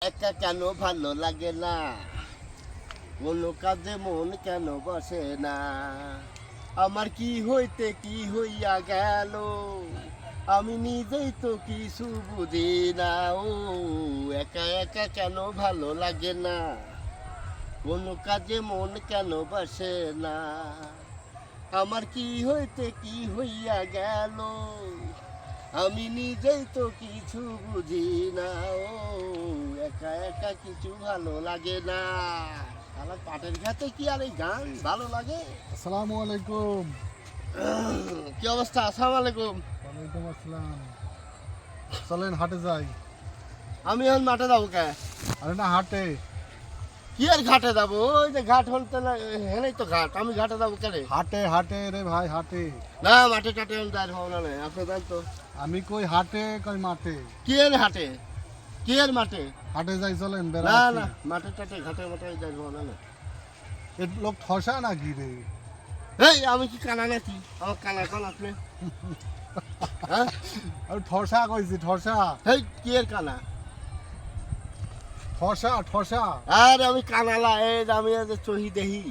একা কেন ভালো লাগে না, কোনো কাজে মন কেন বসে না, আমার কি হইতে কি হইয়া গেল, আমি নিজেই তো কিছু বুঝি না। ও একা একা কেন ভালো লাগে না, কোনো কাজে মন কেন বসে না, আমার কি হইতে কি হইয়া গেল, আমি নিজেই তো কিছু বুঝি না। ও একা একা কিছু ভালো লাগে না। আমার পাটের ঘাটে কি আর এই গান ভালো লাগে? আসসালামু আলাইকুম। কি অবস্থা? আসসালামু আলাইকুম। ওয়ালাইকুম আসসালাম। চলেন হাটে যাই। আমি এখন মাঠে যাবো কে? আরে না হাটে। কি আর ঘাটে যাবো? ওই যে ঘাট হলতে না, হেনেই তো ঘাট, আমি ঘাটে যাবো কেন? হাটে হাটে রে ভাই হাটে। না মাঠে টাটে আমি যাই ভাবনা নেই, আপনি যান তো। আমি কই হাটে কই মাঠে। কি এর হাটে? কি এর মাঠে? হাটে যাই চলেন না বেড়াচ্ছি। না মাঠে টাটে ঘাটে মাঠে যাই ভাবনা নেই। এ লোক ঠসা নাকি রে? এই আমি কি কানা নাকি? আমার কানা কোন আপনি? হ্যাঁ? আমি ঠসা কইছি ঠসা। এই কি এর কানা? ঠসা ঠসা। আর আমি কানালা, এই যে আমি এই যে চহি দেহি।